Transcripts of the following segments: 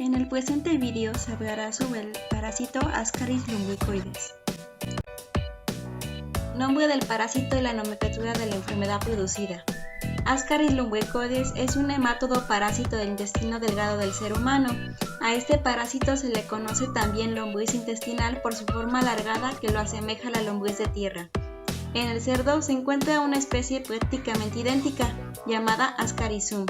En el presente vídeo se hablará sobre el parásito Ascaris lumbricoides. Nombre del parásito y la nomenclatura de la enfermedad producida. Ascaris lumbricoides es un nematodo parásito del intestino delgado del ser humano. A este parásito se le conoce también lombriz intestinal por su forma alargada que lo asemeja a la lombriz de tierra. En el cerdo se encuentra una especie prácticamente idéntica, llamada Ascarisum.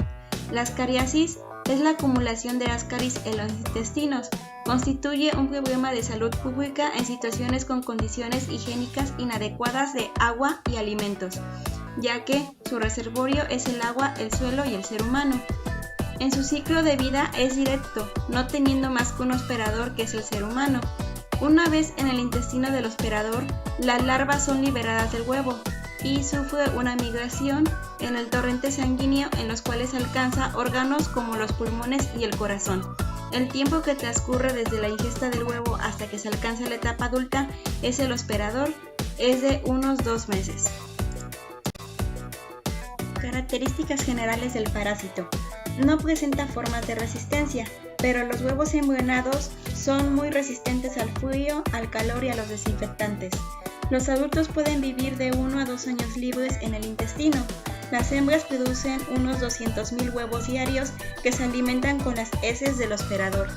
La ascariasis es la acumulación de Ascaris en los intestinos. Constituye un problema de salud pública en situaciones con condiciones higiénicas inadecuadas de agua y alimentos, ya que su reservorio es el agua, el suelo y el ser humano. En su ciclo de vida es directo, no teniendo más que un hospedador que es el ser humano. Una vez en el intestino del hospedador, las larvas son liberadas del huevo y sufre una migración en el torrente sanguíneo en los cuales alcanza órganos como los pulmones y el corazón. El tiempo que transcurre desde la ingesta del huevo hasta que se alcanza la etapa adulta es el hospedador, es de unos 2 meses. Características generales del parásito. No presenta formas de resistencia, pero los huevos embrionados son muy resistentes al frío, al calor y a los desinfectantes. Los adultos pueden vivir de 1 a 2 años libres en el intestino. Las hembras producen unos 200.000 huevos diarios que se alimentan con las heces del hospedador.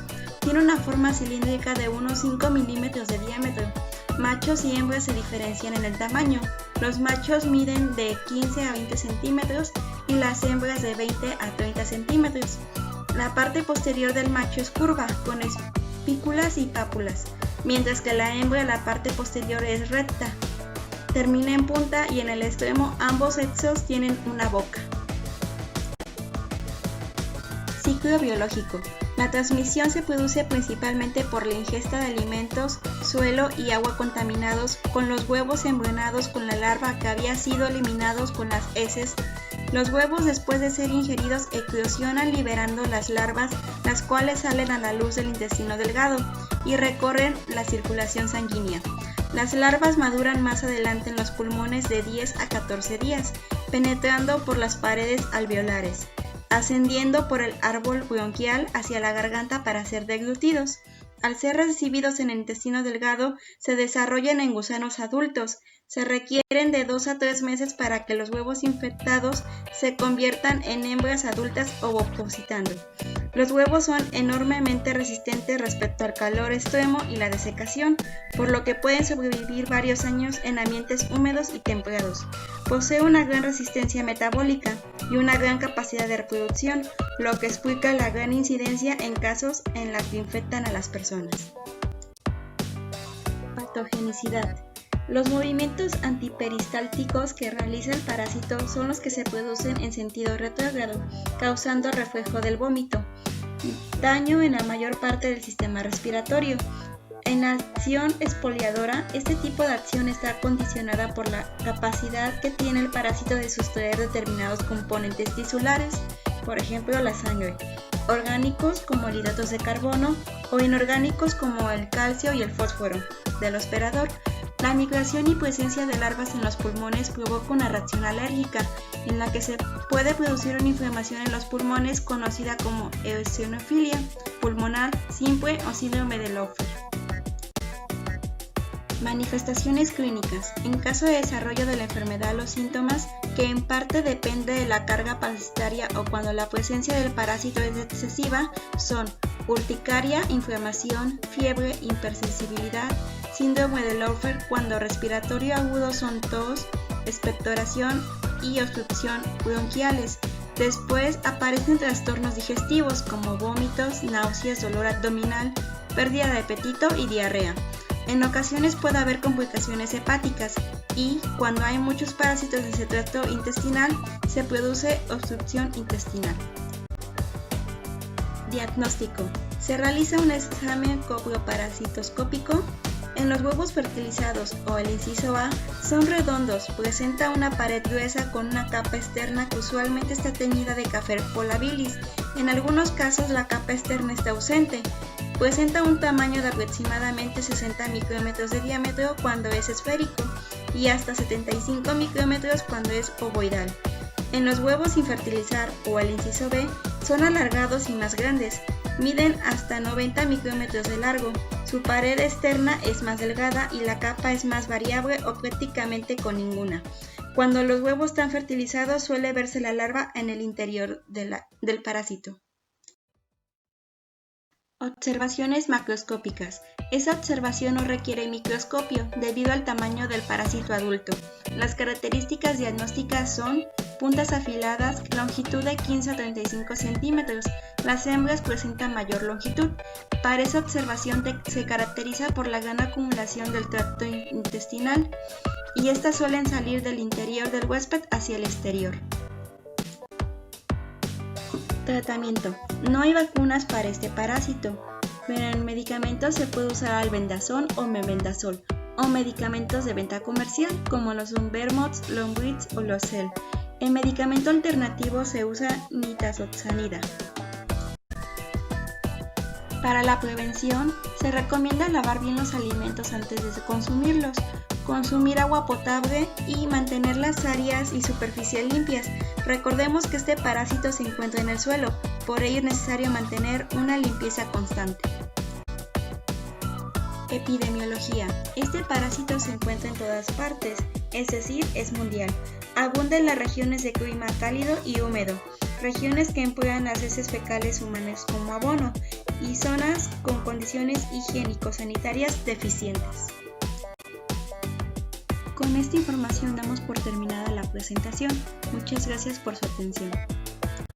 Tiene una forma cilíndrica de unos 5 milímetros de diámetro. Machos y hembras se diferencian en el tamaño. Los machos miden de 15 a 20 centímetros y las hembras de 20 a 30 centímetros. La parte posterior del macho es curva, con espículas y pápulas, mientras que la hembra la parte posterior es recta. Termina en punta y en el extremo ambos sexos tienen una boca. Ciclo biológico. La transmisión se produce principalmente por la ingesta de alimentos, suelo y agua contaminados con los huevos embrionados con la larva que había sido eliminados con las heces. Los huevos, después de ser ingeridos, eclosionan liberando las larvas, las cuales salen a la luz del intestino delgado y recorren la circulación sanguínea. Las larvas maduran más adelante en los pulmones de 10 a 14 días, penetrando por las paredes alveolares, ascendiendo por el árbol bronquial hacia la garganta para ser deglutidos. Al ser recibidos en el intestino delgado, se desarrollan en gusanos adultos. Se requieren de 2 a 3 meses para que los huevos infectados se conviertan en hembras adultas ovopositando. Los huevos son enormemente resistentes respecto al calor extremo y la desecación, por lo que pueden sobrevivir varios años en ambientes húmedos y templados. Posee una gran resistencia metabólica y una gran capacidad de reproducción, lo que explica la gran incidencia en casos en la que infectan a las personas. Patogenicidad. Los movimientos antiperistálticos que realiza el parásito son los que se producen en sentido retrógrado, causando reflejo del vómito, daño en la mayor parte del sistema respiratorio. En acción exfoliadora, este tipo de acción está condicionada por la capacidad que tiene el parásito de sustraer determinados componentes tisulares, por ejemplo la sangre, orgánicos como el hidratos de carbono o inorgánicos como el calcio y el fósforo del hospedador. La migración y presencia de larvas en los pulmones provoca una reacción alérgica, en la que se puede producir una inflamación en los pulmones conocida como eosinofilia pulmonar simple o síndrome de Laffer. Manifestaciones clínicas. En caso de desarrollo de la enfermedad, los síntomas, que en parte depende de la carga parasitaria o cuando la presencia del parásito es excesiva, son urticaria, inflamación, fiebre, hipersensibilidad, síndrome de Laffer cuando respiratorio agudo son tos, expectoración y obstrucción bronquiales. Después aparecen trastornos digestivos como vómitos, náuseas, dolor abdominal, pérdida de apetito y diarrea. En ocasiones puede haber complicaciones hepáticas y, cuando hay muchos parásitos en el tracto intestinal, se produce obstrucción intestinal. Diagnóstico. Se realiza un examen copioparasitoscópico. En los huevos fertilizados o el inciso A son redondos, presenta una pared gruesa con una capa externa que usualmente está teñida de café polabilis. En algunos casos la capa externa está ausente. Presenta un tamaño de aproximadamente 60 micrómetros de diámetro cuando es esférico y hasta 75 micrómetros cuando es ovoidal. En los huevos sin fertilizar o el inciso B Son alargados y más grandes, miden hasta 90 micrómetros de largo, su pared externa es más delgada y la capa es más variable o prácticamente con ninguna. Cuando los huevos están fertilizados suele verse la larva en el interior del parásito. Observaciones macroscópicas. Esa observación no requiere microscopio debido al tamaño del parásito adulto. Las características diagnósticas son puntas afiladas, longitud de 15 a 35 centímetros. Las hembras presentan mayor longitud. Para esa observación se caracteriza por la gran acumulación del tracto intestinal y estas suelen salir del interior del huésped hacia el exterior. Tratamiento. No hay vacunas para este parásito, pero en medicamentos se puede usar albendazol o mebendazol, o medicamentos de venta comercial como los Vermox, Lombrix o Losel. En medicamento alternativo se usa nitazoxanida. Para la prevención, se recomienda lavar bien los alimentos antes de consumirlos, consumir agua potable y mantener las áreas y superficies limpias. Recordemos que este parásito se encuentra en el suelo, por ello es necesario mantener una limpieza constante. Epidemiología. Este parásito se encuentra en todas partes, es decir, es mundial. Abunda en las regiones de clima cálido y húmedo, regiones que emplean las heces fecales humanas como abono y zonas con condiciones higiénico-sanitarias deficientes. Con esta información damos por terminada la presentación. Muchas gracias por su atención.